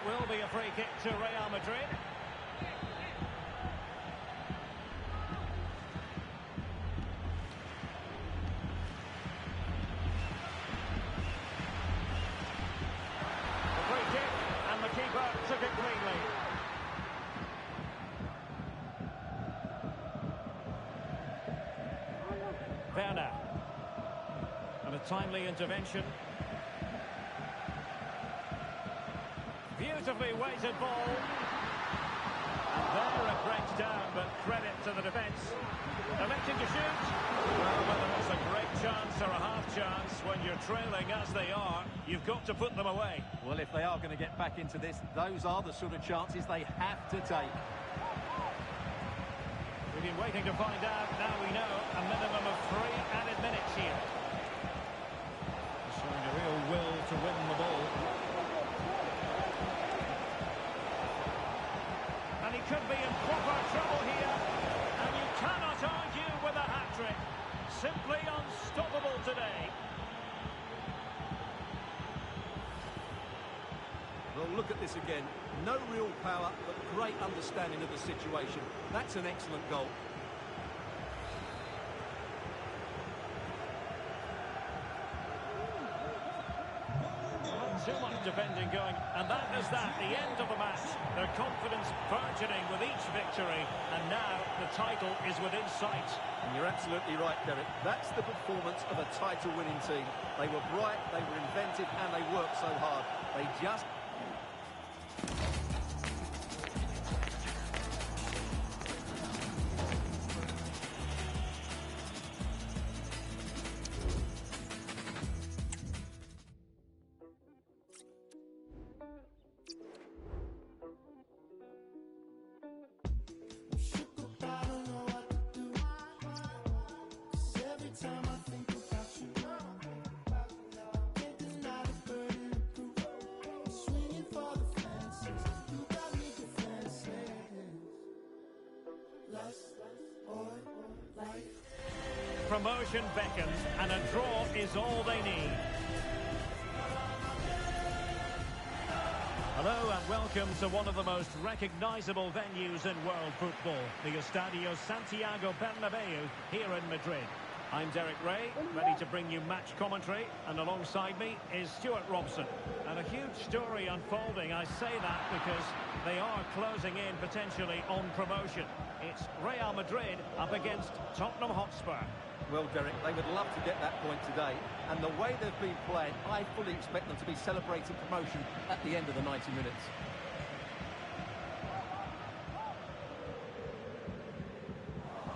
it will be a free kick to Real Madrid. The free kick, and the keeper took it cleanly. Werner. And a timely intervention. Beautifully weighted ball. And there it breaks down, but credit to the defence. Electing to shoot. Well, whether it's a great chance or a half chance, when you're trailing as they are, you've got to put them away. Well, if they are going to get back into this, those are the sort of chances they have to take. We've been waiting to find out. Now we know a minimum of 3 added minutes here. Showing a real will to win the ball. And he could be in proper trouble here. And you cannot argue with a hat-trick. Simply unstoppable today. Well, look at this again. No real power, but great understanding of the situation. That's an excellent goal. Too much defending going, and that is the end of the match. Their confidence burgeoning with each victory, and now the title is within sight. And you're absolutely right, Derek. That's the performance of a title-winning team. They were bright, they were inventive, and they worked so hard. They just... Promotion beckons, and a draw is all they need. Hello and welcome to one of the most recognisable venues in world football, the Estadio Santiago Bernabeu here in Madrid. I'm Derek Ray, ready to bring you match commentary, and alongside me is Stuart Robson. And a huge story unfolding. I say that because they are closing in potentially on promotion. It's Real Madrid up against Tottenham Hotspur. Well, Derek, they would love to get that point today, and the way they've been playing, I fully expect them to be celebrating promotion at the end of the 90 minutes.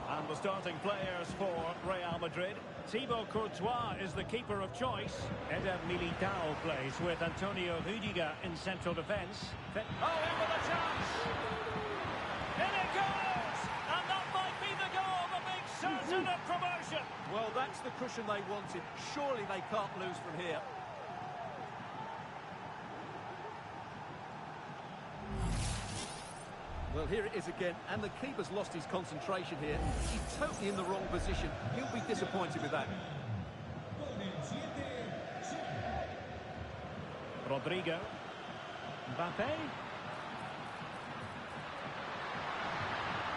And the starting players for Real Madrid. Thibaut Courtois is the keeper of choice. Eder Militao plays with Antonio Rüdiger in central defence. Oh, in with a chance! In it goes! And that might be the goal that makes certain of promotion. Well, that's the cushion they wanted. Surely they can't lose from here. Well, here it is again, and the keeper's lost his concentration here. He's totally in the wrong position. He'll be disappointed with that. Rodrigo. Mbappe.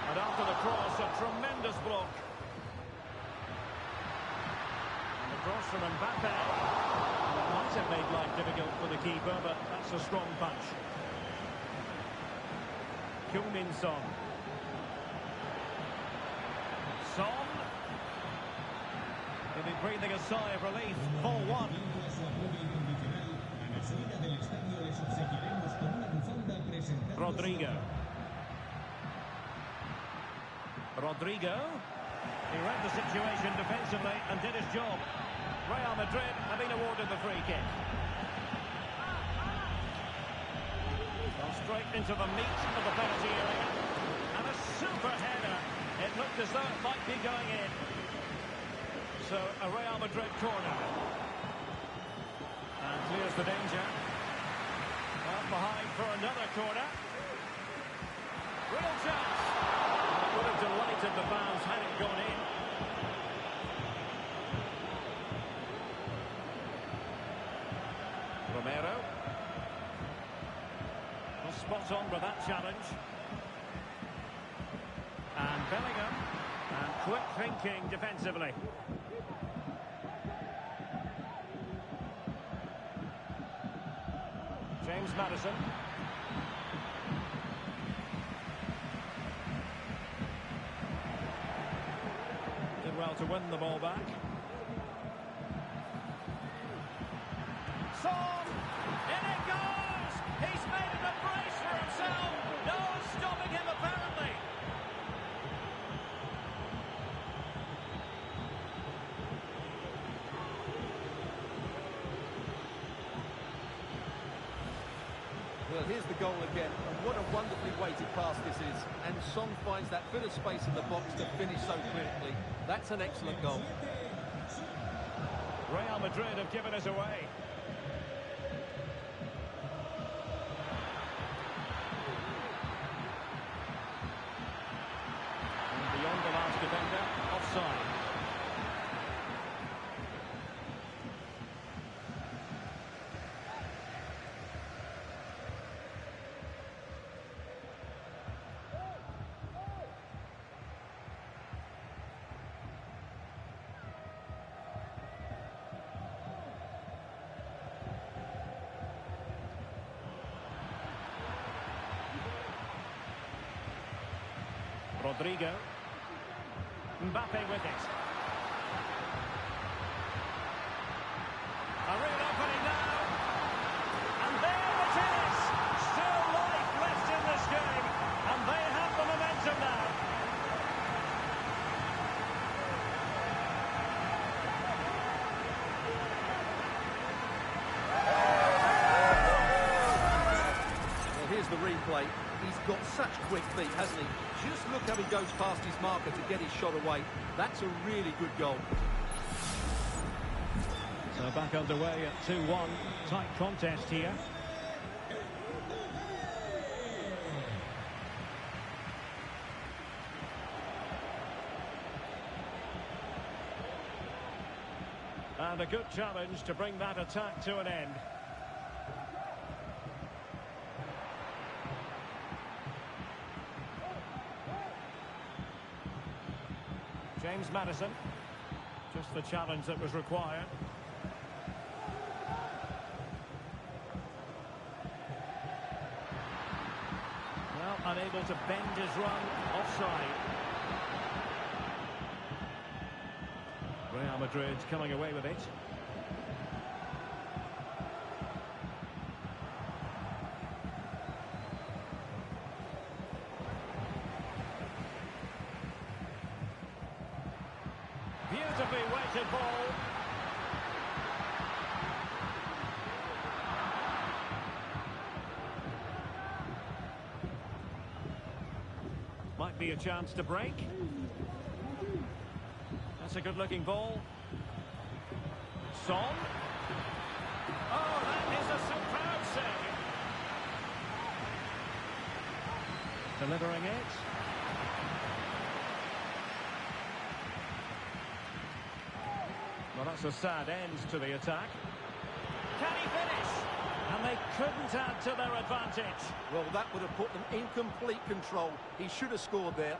And after the cross, a tremendous block. And the cross from Mbappe. That might have made life difficult for the keeper, but that's a strong punch. Heung-min Son. Son. He'll be breathing a sigh of relief. Ball one. Rodrigo. Rodrigo. He read the situation defensively and did his job. Real Madrid have been awarded the free kick. Straight into the meat of the penalty area. And a super header. It looked as though it might be going in. So a Real Madrid corner. And clears the danger. Well, behind for another corner. Real chance. It would have delighted the fans had it gone in. Romero. spot on with that challenge. And Bellingham. And quick thinking defensively. James Maddison. Did well to win the ball back. Son! In it goes! He's made it a brace for himself! No stopping him apparently! Well, here's the goal again, and what a wonderfully weighted pass this is. And Son finds that bit of space in the box to finish so critically. That's an excellent goal. Real Madrid have given us away. And beyond the last defender, offside. Rodrigo. Mbappe with it. A real opening now. And there it is. Still life left in this game. And they have the momentum now. Well, here's the replay. He's got such quick feet, hasn't he? Just look how he goes past his marker to get his shot away. That's a really good goal. So back underway at 2-1. Tight contest here. And a good challenge to bring that attack to an end. James Maddison, just the challenge that was required. Well, unable to bend his run, offside. Real Madrid coming away with it. Beautifully weighted ball. Might be a chance to break. That's a good-looking ball. Son. Oh, that is a superb save. Delivering it. Well, that's a sad end to the attack. Can he finish? And they couldn't add to their advantage. Well, that would have put them in complete control. He should have scored there.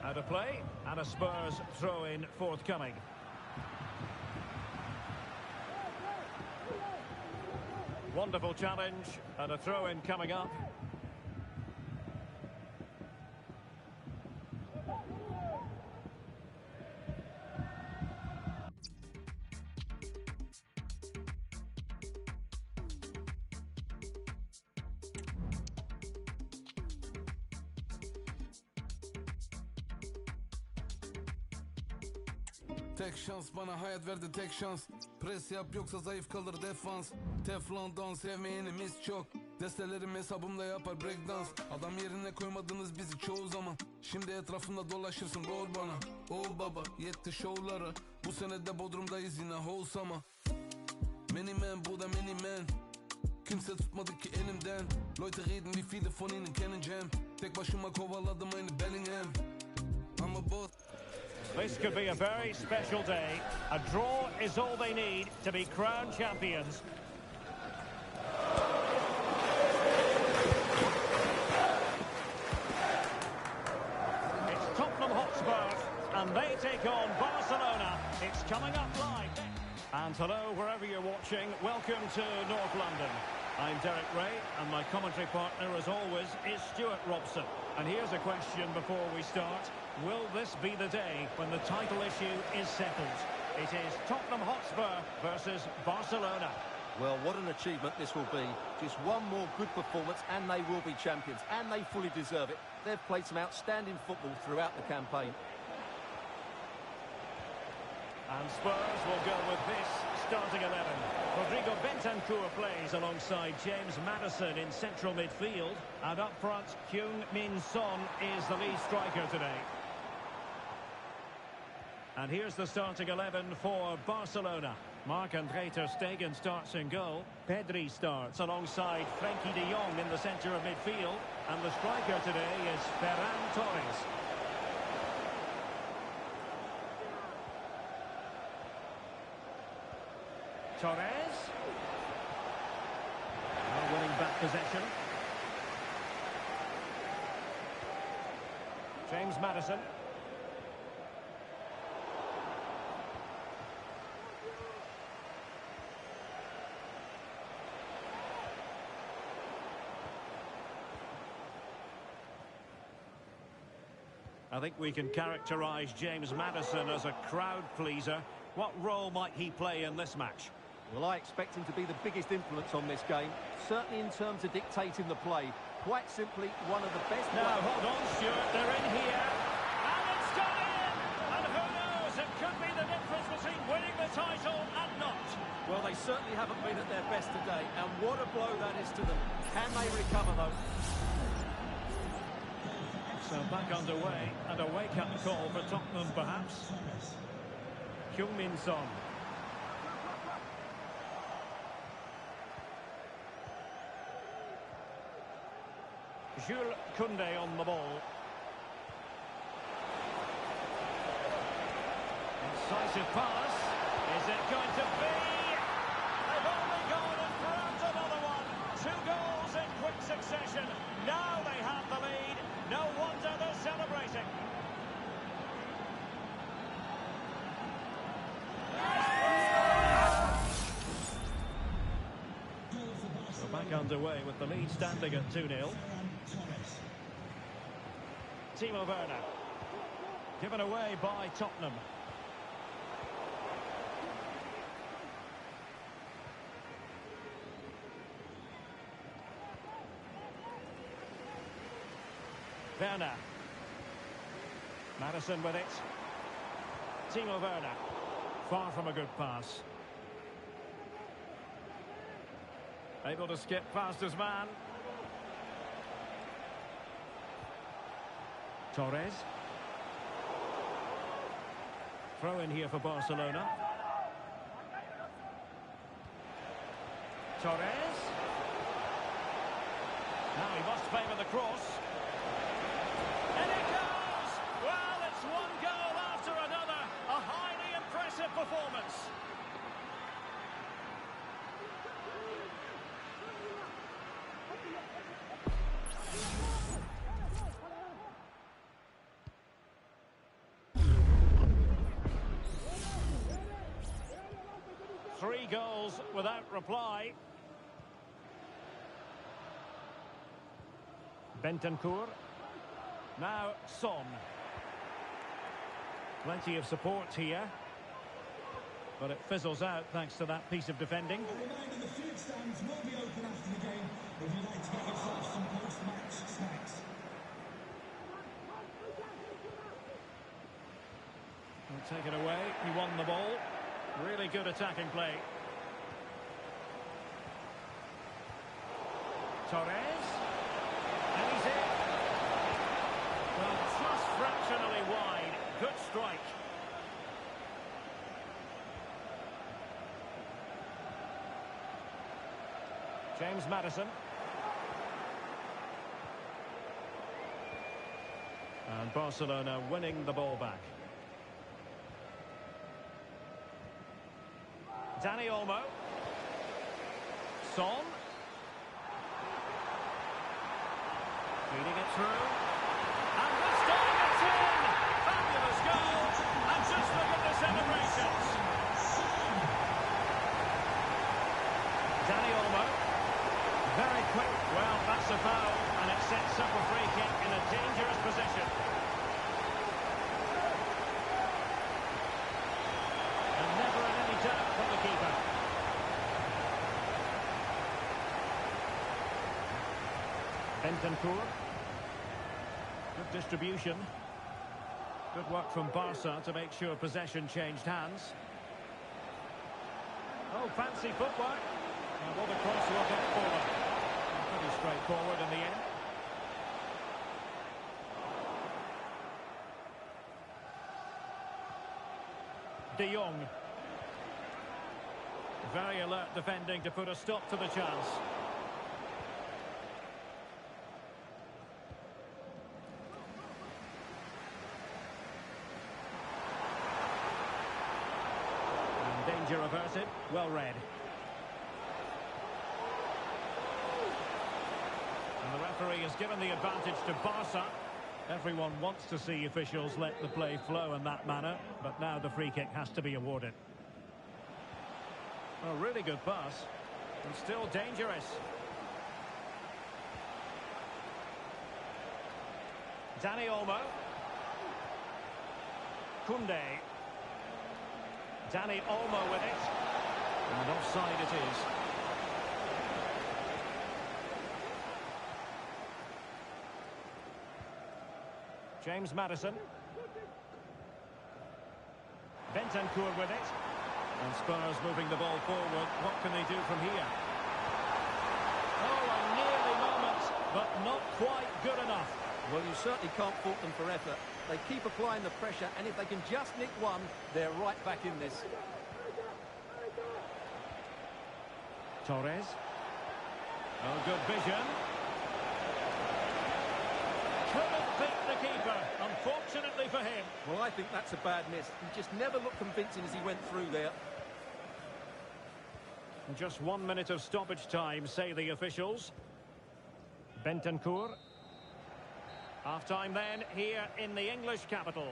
Out of play, and a Spurs throw-in forthcoming. Wonderful challenge, and a throw-in coming up. Tek şans bana hayat verdi tek şans. Pres yap yoksa zayıf kalır defans. Teflondan sevmeyenimiz çok. Destelerim hesabımda yapar breakdance. Adam yerine koymadınız bizi çoğu zaman. Şimdi etrafımda dolaşırsın rol bana. Oh baba yetti şovlara. Bu sene de Bodrum'dayız yine wholesame'a. Many man bu da many man. Kimse tutmadı ki elimden. Leute reden wie viele von ihnen kennen Jam. Tek başıma kovaladım aynı Bellingham. Ama bot. This could be a very special day. A draw is all they need to be crowned champions. And they take on Barcelona. It's coming up live. And hello, wherever you're watching, welcome to North London. I'm Derek Ray, and my commentary partner, as always, is Stuart Robson. And here's a question before we start. Will this be the day when the title issue is settled? It is Tottenham Hotspur versus Barcelona. Well, what an achievement this will be. Just one more good performance and they will be champions. And they fully deserve it. They've played some outstanding football throughout the campaign. And Spurs will go with this starting 11. Rodrigo Bentancur plays alongside James Maddison in central midfield. And up front, Heung-min Son is the lead striker today. And here's the starting 11 for Barcelona. Marc-Andre ter Stegen starts in goal. Pedri starts alongside Frenkie de Jong in the centre of midfield. And the striker today is Ferran Torres. Torres. Now winning back possession. James Maddison. I think we can characterise James Maddison as a crowd pleaser. What role might he play in this match? Well, I expect him to be the biggest influence on this game, certainly in terms of dictating the play. Quite simply, one of the best... Now, hold on, Stuart, they're in here. And it's gone in! And who knows, it could be the difference between winning the title and not. Well, they certainly haven't been at their best today, and what a blow that is to them. Can they recover, though? So back underway, and a wake-up call for Tottenham, perhaps. Heung-min Son. Jules Koundé on the ball. Incisive pass. Is it going to be? They've only gone in front another one. 2 goals in quick succession. Now they have the lead. No wonder they're celebrating. So back underway with the lead standing at 2-0. Timo Werner. Given away by Tottenham. Werner. Maddison with it. Timo Werner. Far from a good pass. Able to skip past his man. Torres. Throw in here for Barcelona. Torres. Now he must favour the cross. And it goes! Well, it's one goal after another. A highly impressive performance. Three goals without reply. Bentancur. Now Son. Plenty of support here. But it fizzles out thanks to that piece of defending. A reminder, the food stands will be open after the game if you'd like to get yourself some post-match snacks. He'll take it away. He won the ball. Really good attacking play. Torres. And he's in. Well, just fractionally wide. Good strike. James Maddison. And Barcelona winning the ball back. Dani Olmo. Son. Feeding it through. And this time it's in! Fabulous goal! Bentancur. Good distribution. Good work from Barca to make sure possession changed hands. Oh, fancy footwork. And what a cross will get forward. Pretty straightforward in the end. De Jong. Very alert defending to put a stop to the chance. And danger averted. Well read. And the referee has given the advantage to Barca. Everyone wants to see officials let the play flow in that manner, but now the free kick has to be awarded. A really good pass, and still dangerous. Dani Olmo. Koundé. Dani Olmo with it. And offside it is. James Maddison. Bentancur with it. And Spurs moving the ball forward. What can they do from here? Oh, a nearly moment, but not quite good enough. Well, you certainly can't fault them for effort. They keep applying the pressure, and if they can just nick one, they're right back in this. Torres. Oh, good vision. Couldn't beat the keeper, unfortunately for him. Well, I think that's a bad miss. He just never looked convincing as he went through there. Just 1 minute of stoppage time, say the officials. Bentancur. Half-time then, here in the English capital.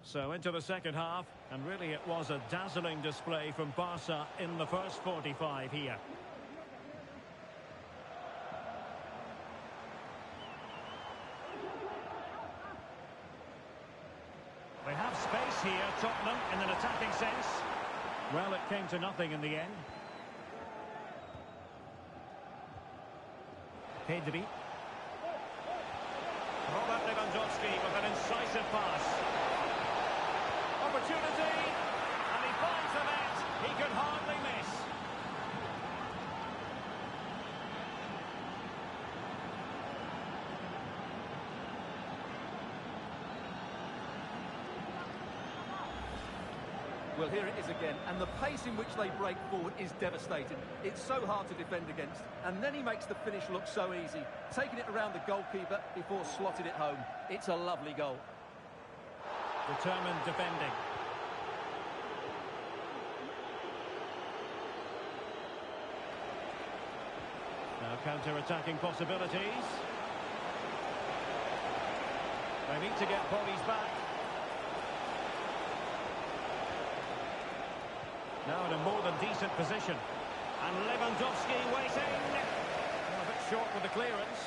So into the second half, and really it was a dazzling display from Barca in the first 45 here. They have space here, Tottenham, in an attacking sense. Well, it came to nothing in the end. Pedri. Robert Lewandowski with an incisive pass. Opportunity, and he finds the net. He could hardly miss. Well, here it is again, and the pace in which they break forward is devastating. It's so hard to defend against, and then he makes the finish look so easy, taking it around the goalkeeper before slotting it home. It's a lovely goal. Determined defending. Now counter-attacking possibilities. They need to get bodies back. Now in a more than decent position. And Lewandowski waiting. A bit short with the clearance.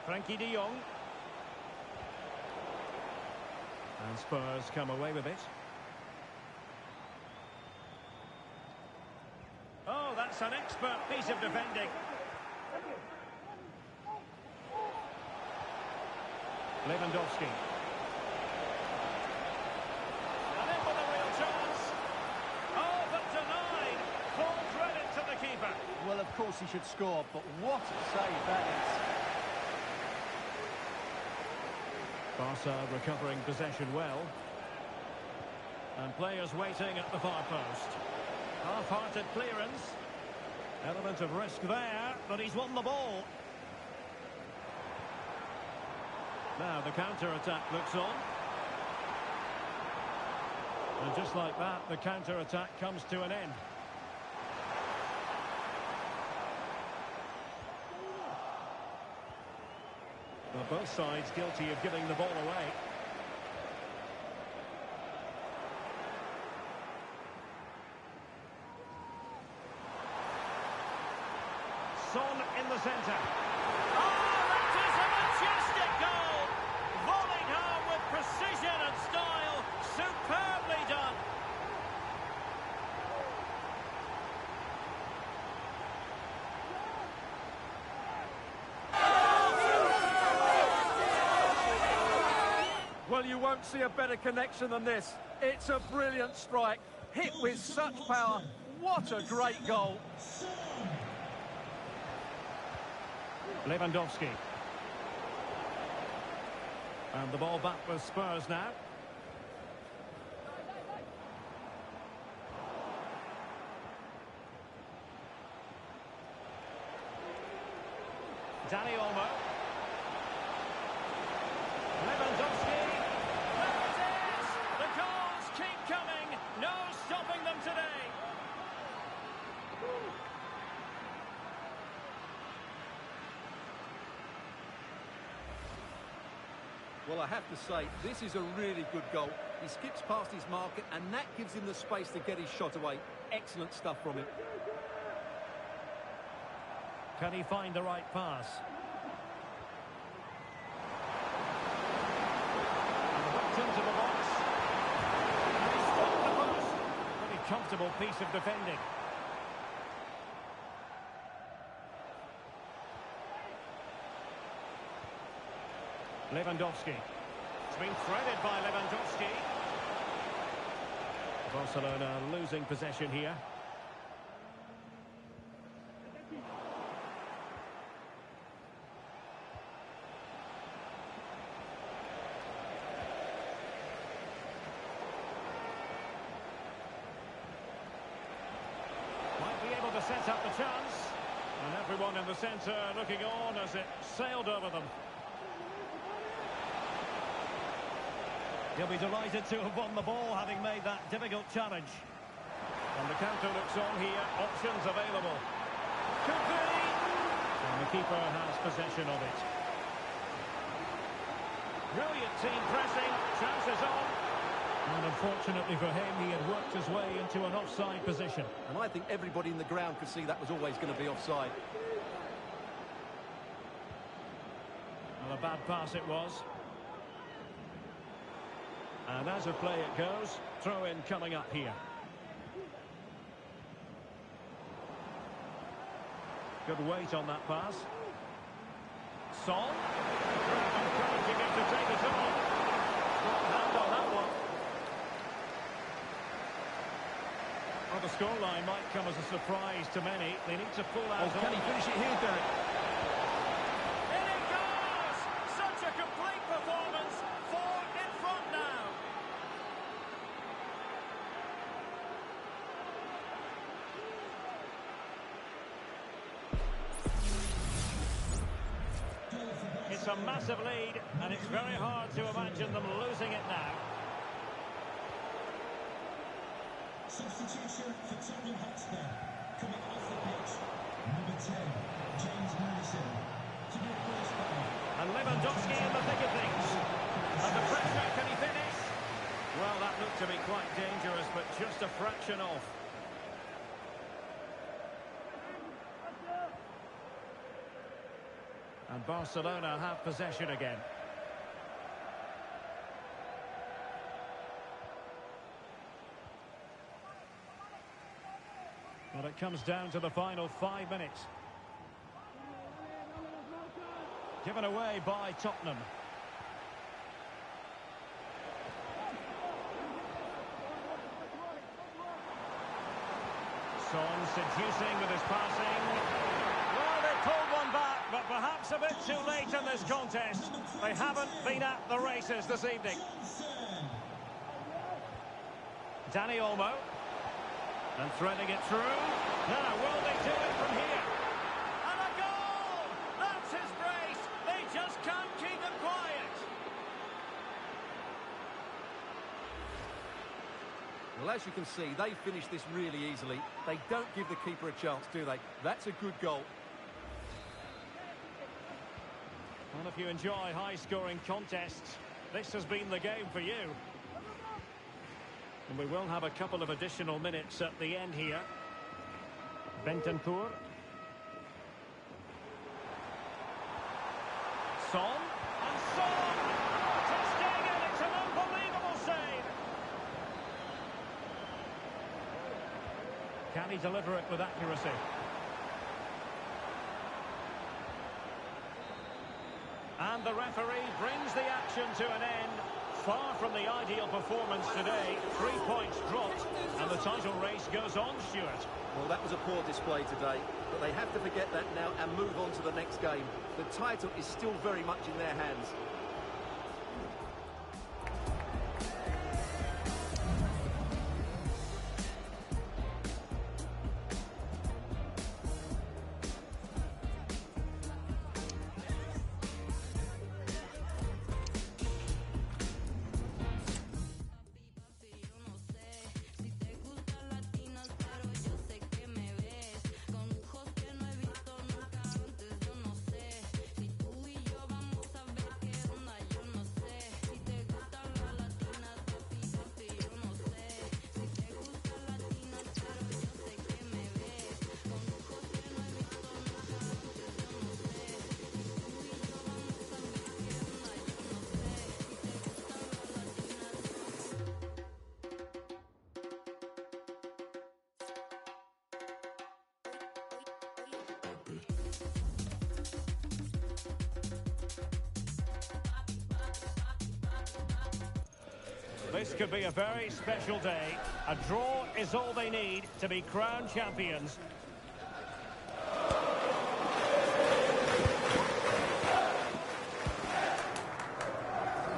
Frankie de Jong. And Spurs come away with it. Oh, that's an expert piece of defending. Lewandowski. And in with a real chance. Oh, but denied. Full credit to the keeper. Well, of course he should score, but what a save that is. Barca recovering possession well. And players waiting at the far post. Half-hearted clearance. Element of risk there, but he's won the ball. Now the counter-attack looks on. And just like that, the counter-attack comes to an end. Well, both sides guilty of giving the ball away. Son in the centre. Oh, that is a majestic goal! Volleyed home with precision and style. Superbly done. Well, you won't see a better connection than this. It's a brilliant strike, hit with such power. What a great goal. Lewandowski. And the ball back with Spurs now. Dani Olmo. Lewandowski. There it is! The goals keep coming. No stopping them today. Well, I have to say, this is a really good goal. He skips past his marker, and that gives him the space to get his shot away. Excellent stuff from him. Can he find the right pass? And whipped into the box. And he struck the post. Pretty comfortable piece of defending. Lewandowski. It's been threaded by Lewandowski. Barcelona losing possession here. Might be able to set up the chance. And everyone in the centre looking on as it sailed over them. He'll be delighted to have won the ball, having made that difficult challenge. And the counter looks on here. Options available. Could be! And the keeper has possession of it. Brilliant team pressing. Chances on. And unfortunately for him, he had worked his way into an offside position. And I think everybody in the ground could see that was always going to be offside. Well, a bad pass it was. And as of play it goes, throw-in coming up here. Good weight on that pass. Son. Encouraging him to take it on. Got hand on that one. Well, the scoreline might come as a surprise to many. They need to pull out. Oh, can he finish it here, Derek? In it goes! Such a complete performance. 4 in front now. It's a massive lead, and it's very hard to imagine them losing it now. Substitution for Tottenham Hotspur. Coming off the pitch, number 10, James Madison. To be replaced by... And Lewandowski in the thick of things. And the pressure, can he finish? Well, that looked to be quite dangerous, but just a fraction off. And Barcelona have possession again. Well, it comes down to the final 5 minutes. Given away by Tottenham. Son seducing with his passing. Well, they pulled one back, but perhaps a bit too late in this contest. They haven't been at the races this evening. Dani Olmo. And threading it through. Now, will they do it from here? And a goal! That's his brace. They just can't keep him quiet. as you can see, they finish this really easily. They don't give the keeper a chance, do they? That's a good goal. Well, if you enjoy high-scoring contests, this has been the game for you. And we will have a couple of additional minutes at the end here. Bentancur. Son. And Son! Ter Stegen, it's an unbelievable save! Can he deliver it with accuracy? And the referee brings the action to an end. Far from the ideal performance today. 3 points dropped, and the title race goes on, Stuart. Well, that was a poor display today, but they have to forget that now and move on to the next game. The title is still very much in their hands. This could be a very special day. A draw is all they need to be crowned champions.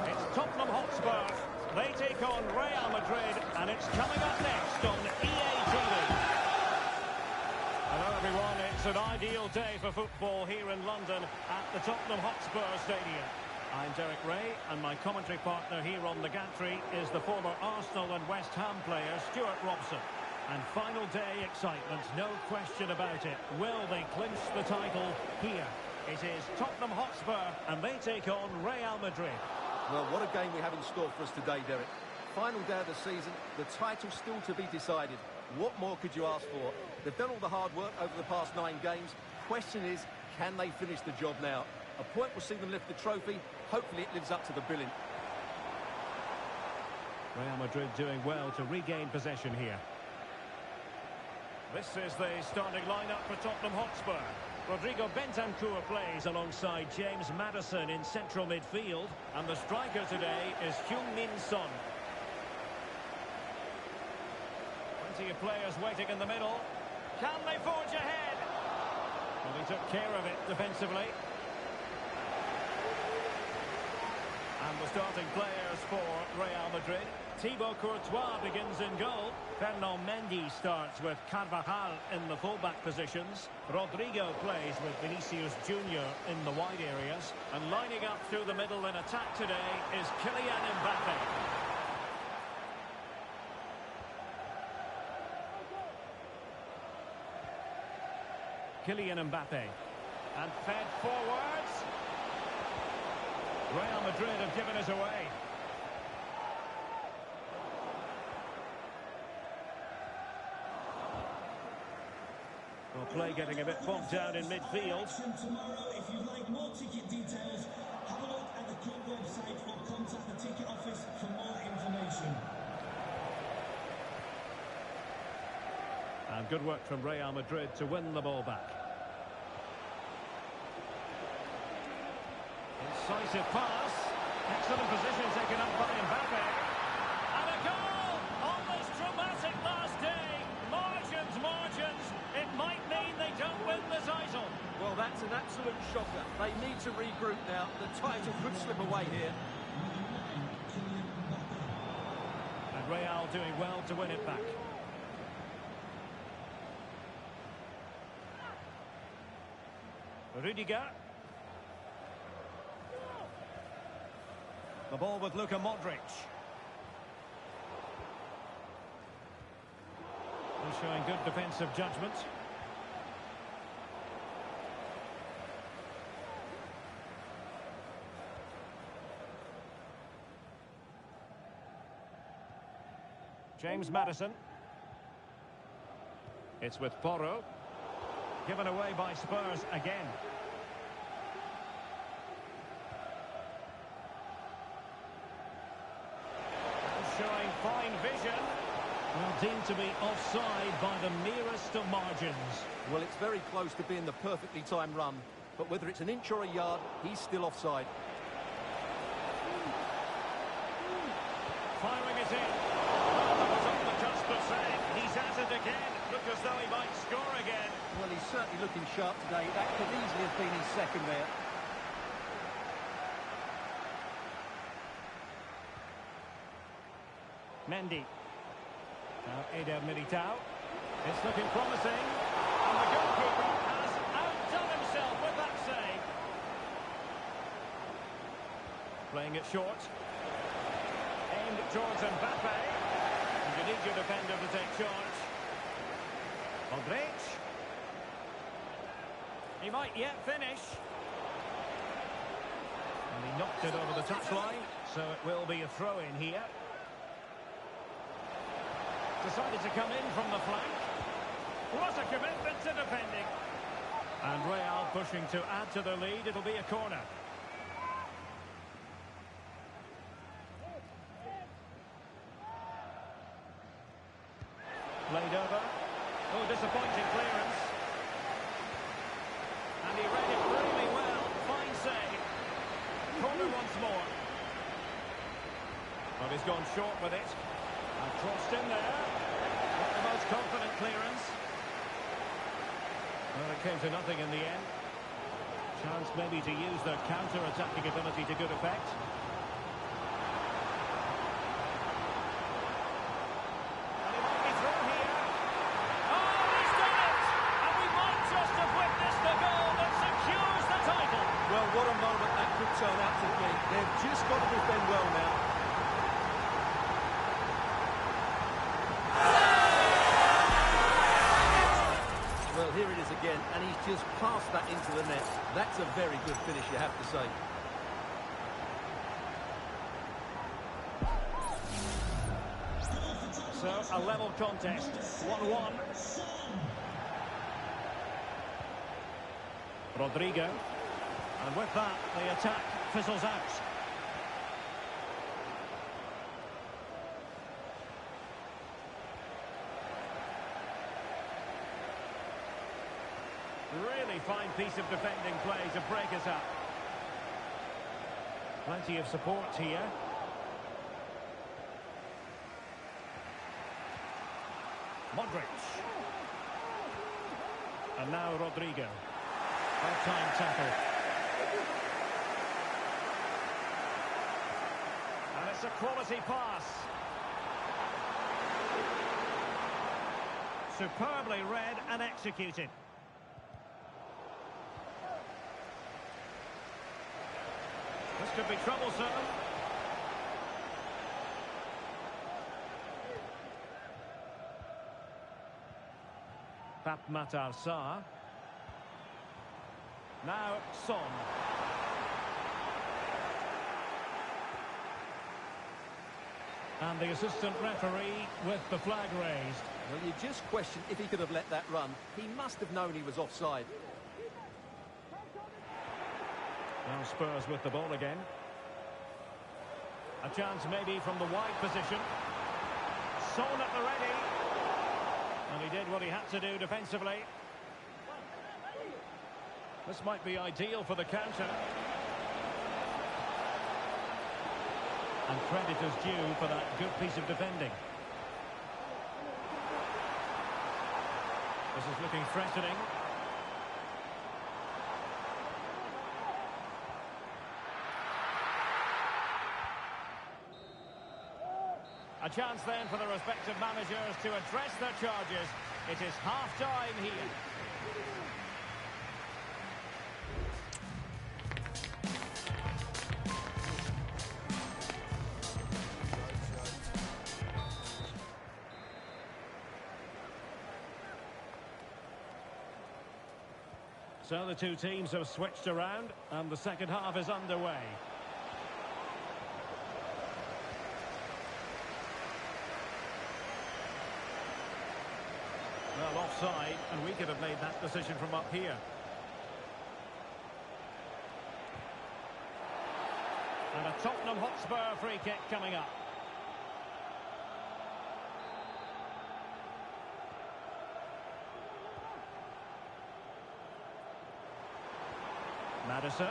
It's Tottenham Hotspur. They take on Real Madrid, and it's coming up next on EA TV. Hello everyone, it's an ideal day for football here in London at the Tottenham Hotspur Stadium. I'm Derek Ray, and my commentary partner here on the gantry is the former Arsenal and West Ham player Stuart Robson. And final day excitement, no question about it. Will they clinch the title here? It is Tottenham Hotspur, and they take on Real Madrid. Well, what a game we have in store for us today, Derek. Final day of the season, the title still to be decided. What more could you ask for? They've done all the hard work over the past 9 games. Question is, can they finish the job now? A point will see them lift the trophy. Hopefully it lives up to the billing. Real Madrid doing well to regain possession here. This is the starting lineup for Tottenham Hotspur. Rodrigo Bentancur plays alongside James Maddison in central midfield. And the striker today is Heung-min Son. Plenty of players waiting in the middle. Can they forge ahead? Well, he took care of it defensively. And the starting players for Real Madrid. Thibaut Courtois begins in goal. Fernand Mendy starts with Carvajal in the fullback positions. Rodrigo plays with Vinicius Junior in the wide areas. And lining up through the middle in attack today is Kylian Mbappe. Kylian Mbappe. And fed forwards. Real Madrid have given us away. Well, play getting a bit bogged down in midfield. Tomorrow, if you'd like more ticket details, have a look at the club website or contact the ticket office for more information. And good work from Real Madrid to win the ball back. Incisive pass. Excellent position taken up by Mbappe. And a goal on this dramatic last day. Margins. It might mean they don't win the title. Well, that's an absolute shocker. They need to regroup now. The title could slip away here. And Real doing well to win it back. Rudiger. The ball with Luka Modric. showing good defensive judgment. James Maddison. It's with Porro. Given away by Spurs again. Showing fine vision. Well, deemed to be offside by the merest of margins. Well, it's very close to being the perfectly timed run, but whether it's an inch or a yard, he's still offside. Firing it in. Well, that was on the cusp of saying he's at it again. Look as though he might score again. Well, he's certainly looking sharp today. That could easily have been his second there. Mendy. Now Eder Militao. It's looking promising. And the goalkeeper has outdone himself with that save. Playing it short. Aimed towards Mbappe. And you need your defender to take charge. Modric. He might yet finish. And he knocked it over the touchline, so it will be a throw-in here. Decided to come in from the flank. What a commitment to defending. And Real pushing to add to the lead. It'll be a corner. Played over. Oh, disappointing clearance. And he read it really well. Fine save. Corner once more. Well, he's gone short with it. And crossed in there. Not the most confident clearance. Well, it came to nothing in the end. Chance maybe to use their counter-attacking ability to good effect. And he might be through here. Oh, he's done it! And we might just have witnessed the goal that secures the title. Well, what a moment that could turn out to be. They've just got to defend well now. Well, here it is again, and he's just passed that into the net. That's a very good finish, you have to say. So, a level contest, 1-1. Rodrigo. And with that, the attack fizzles out. Really fine piece of defending play to break us up. Plenty of support here. Modric. And now Rodrigo. Well-timed tackle. And it's a quality pass. Superbly read and executed. This could be troublesome. Pape Matar Sarr. Now Son. And the assistant referee with the flag raised. Well, you just question if he could have let that run. He must have known he was offside. Now Spurs with the ball again. A chance maybe from the wide position. Son at the ready. And he did what he had to do defensively. This might be ideal for the counter. And credit is due for that good piece of defending. This is looking threatening. A chance then for the respective managers to address their charges. It is half-time here. So the two teams have switched around, and the second half is underway. Well, offside, and we could have made that decision from up here. And a Tottenham Hotspur free kick coming up. Maddison.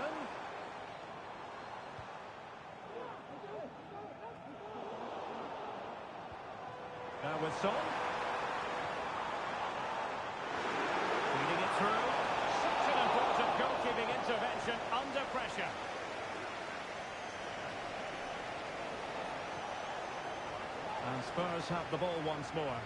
Now with Son. Feeding it through. Such an important goalkeeping intervention under pressure. And Spurs have the ball once more.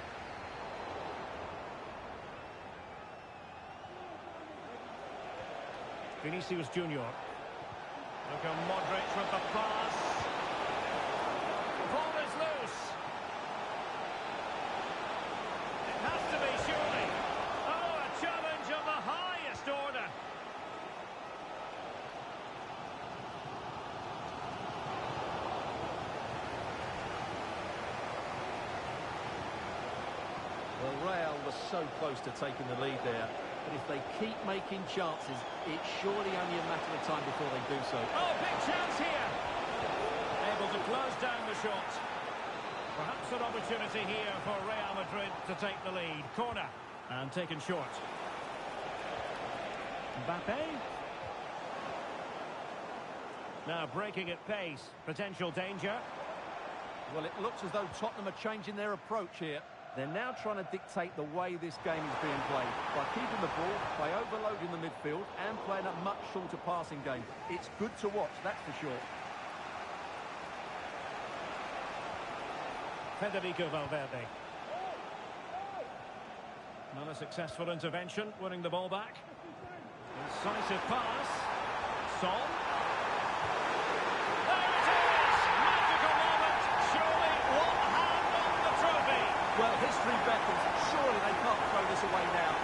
Vinicius Junior. Luka Modric with the pass. Ball is loose. It has to be, surely. Oh, a challenge of the highest order. Well, Real was so close to taking the lead there. But if they keep making chances, it's surely only a matter of time before they do so. Oh, big chance here. Able to close down the shot. Perhaps an opportunity here for Real Madrid to take the lead. Corner. And taken short. Mbappe. Now breaking at pace. Potential danger. Well, it looks as though Tottenham are changing their approach here. They're now trying to dictate the way this game is being played by keeping the ball, by overloading the midfield and playing a much shorter passing game. It's good to watch, that's for sure. Federico Valverde. Not a successful intervention, winning the ball back. Incisive pass. Son. There it is! Magical moment. Surely one hand on the trophy. Well, history beckons. Surely they can't throw this away now.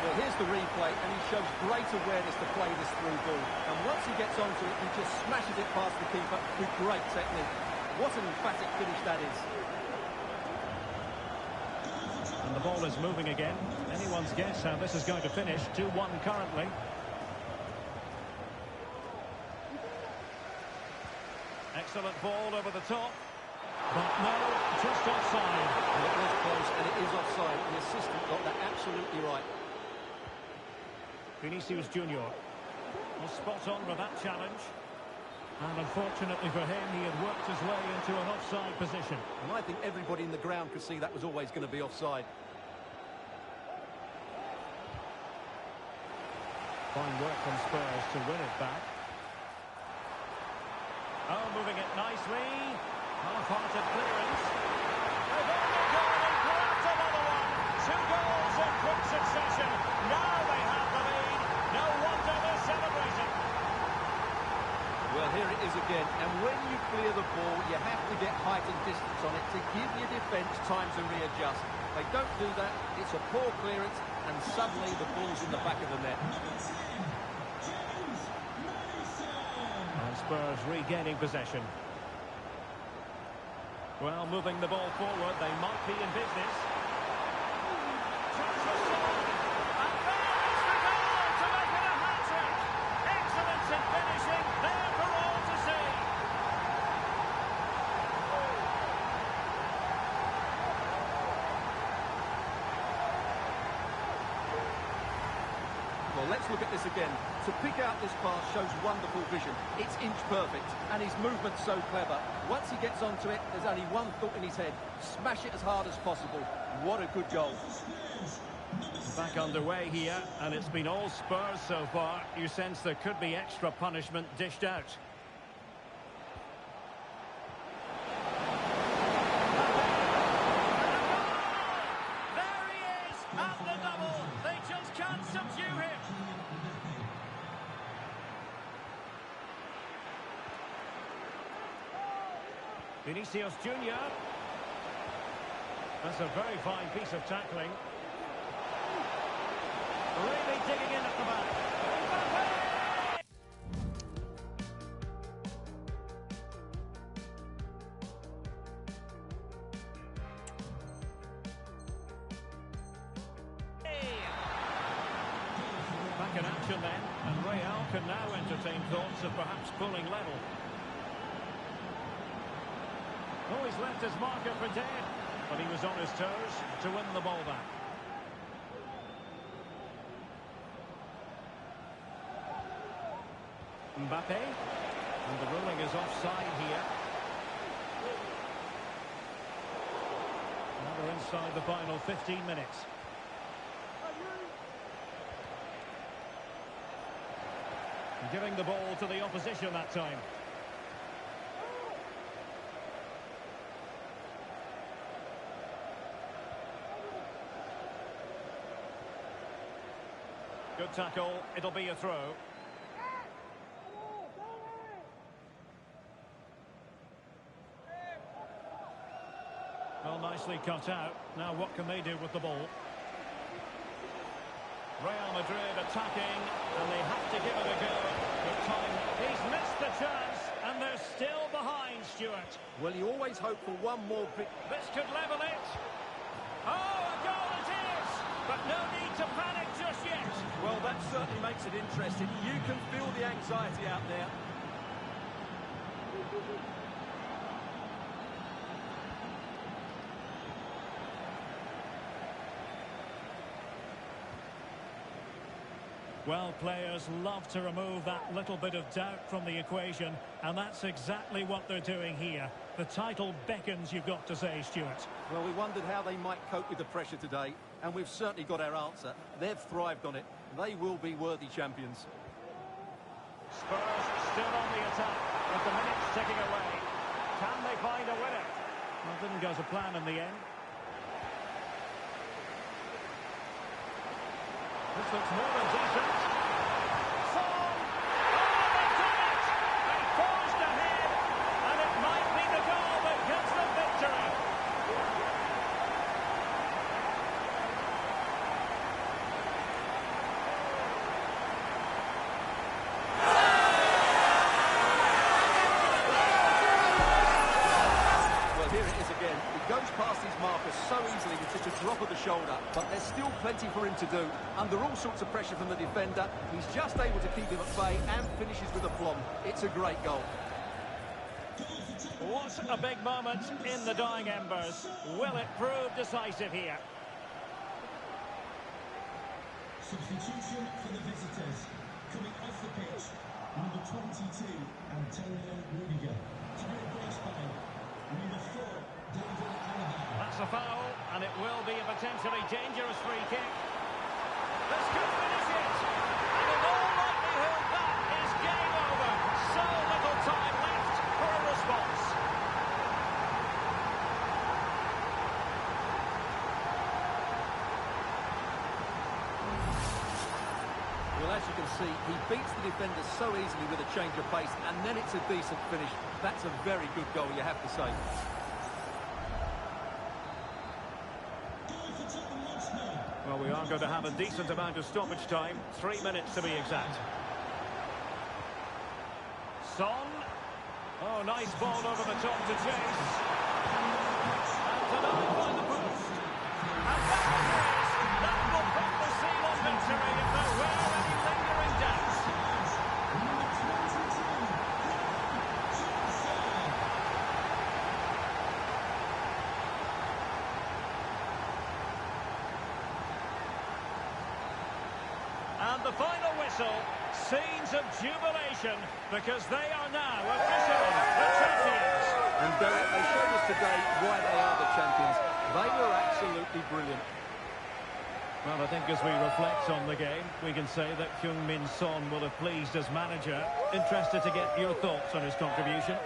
Well, here's the replay, and he shows great awareness to play this through ball. And once he gets onto it, he just smashes it past the keeper with great technique. What an emphatic finish that is. And the ball is moving again. Anyone's guess how this is going to finish. 2-1 currently. Excellent ball over the top. But no, just offside. Well, it was close, and it is offside. The assistant got that absolutely right. Vinicius Junior was spot on with that challenge. And unfortunately for him, he had worked his way into an offside position. And I think everybody in the ground could see that was always going to be offside. Fine work from Spurs to win it back. Oh, moving it nicely. Half-hearted clearance. They've only gone and grabbed another one. 2 goals in quick succession. Now they have the lead. No wonder they're celebrating. Well, here it is again. And when you clear the ball, you have to get height and distance on it to give your defence time to readjust. They don't do that. It's a poor clearance, and suddenly the ball's in the back of the net. And Spurs regaining possession. Well, moving the ball forward, they might be in business. Chance for Son. And there's the goal to make it a hat-trick. Excellence in finishing, there for all to see. Well, let's look at this again. To pick out this pass shows wonderful vision. It's inch perfect, and his movement's so clever. Once he gets onto it, there's only one thought in his head. Smash it as hard as possible. What a good goal. Back underway here, and it's been all Spurs so far. You sense there could be extra punishment dished out. There he is, at the double. They just can't subdue him. Vinicius Junior. That's a very fine piece of tackling. Really digging in at the back. Back in action then, and Real can now entertain thoughts of perhaps pulling level. Oh, he's left his marker for dead, but he was on his toes to win the ball back. Mbappe, and the ruling is offside here. Now we're inside the final 15 minutes. Giving the ball to the opposition that time. Good tackle, it'll be a throw. Well, nicely cut out. Now what can they do with the ball? Real Madrid attacking, and they have to give it a go. But time, he's missed the chance, and they're still behind, Stuart. Well, you always hope for one more big... This could level it. Oh, a goal it is! But no need to panic just yet. Well, that certainly makes it interesting. You can feel the anxiety out there. Well, players love to remove that little bit of doubt from the equation, and that's exactly what they're doing here. The title beckons, you've got to say, Stuart. Well, we wondered how they might cope with the pressure today, and we've certainly got our answer. They've thrived on it. They will be worthy champions. Spurs still on the attack, with the minutes ticking away. Can they find a winner? Well, it didn't go to plan in the end. This looks more than decent. Son! Oh, they've done it! They forged ahead, and it might be the goal that gets them victory. Well, here it is again. He goes past his marker so easily with just a drop of the shoulder, but there's still plenty for him to do. Under all sorts of pressure from the defender, he's just able to keep him at bay and finishes with aplomb. It's a great goal. What a big moment in the dying embers. Will it prove decisive here? Substitution for the visitors. Coming off the pitch, number 22, Antonio Rudiger. To be replaced by number 4, David Alaba. That's a foul, and it will be a potentially dangerous free kick. This could finish it. And in all likelihood, that is game over. So little time left for a response. Well, as you can see, he beats the defender so easily with a change of pace, and then it's a decent finish. That's a very good goal, you have to say. Well, we are going to have a decent amount of stoppage time. 3 minutes to be exact. Son. Oh, nice ball over the top to chase. And denied by the post. And that is. That will put the seal on victory if there were any lingering doubts. And the final whistle, scenes of jubilation, because they are now officially the champions. And Derek, they showed us today why they are the champions. They were absolutely brilliant. Well, I think as we reflect on the game, we can say that Heung-min Son will have pleased as manager. Interested to get your thoughts on his contribution.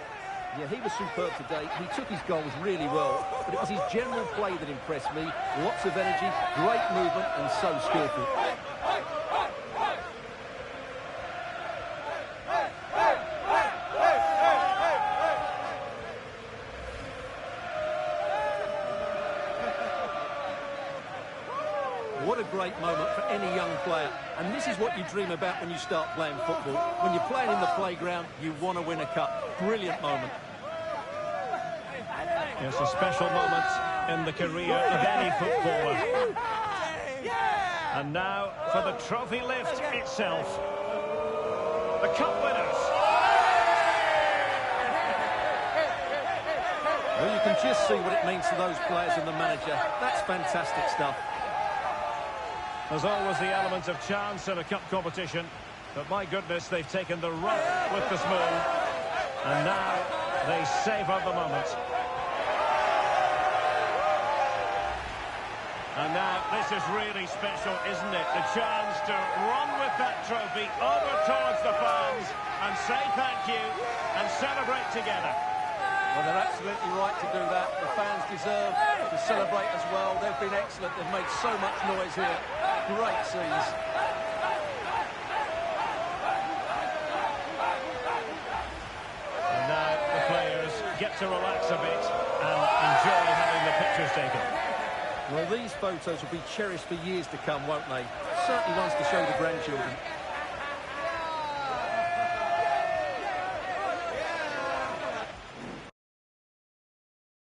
Yeah, he was superb today. He took his goals really well, but it was his general play that impressed me. Lots of energy, great movement, and so skillful. What a great moment for any young player. And this is what you dream about when you start playing football. When you're playing in the playground, you want to win a cup. Brilliant moment. It's a special moment in the career of any footballer. And now for the trophy lift itself. The cup winners. Well, you can just see what it means to those players and the manager. That's fantastic stuff. There's always the element of chance in a cup competition, but my goodness, they've taken the rough with the smooth, and now they savour the moment. And now, this is really special, isn't it? The chance to run with that trophy over towards the fans and say thank you and celebrate together. Well, they're absolutely right to do that. The fans deserve to celebrate as well. They've been excellent. They've made so much noise here. Great scenes. And now the players get to relax a bit and enjoy having the pictures taken. Well, these photos will be cherished for years to come, won't they? Certainly ones to show the grandchildren.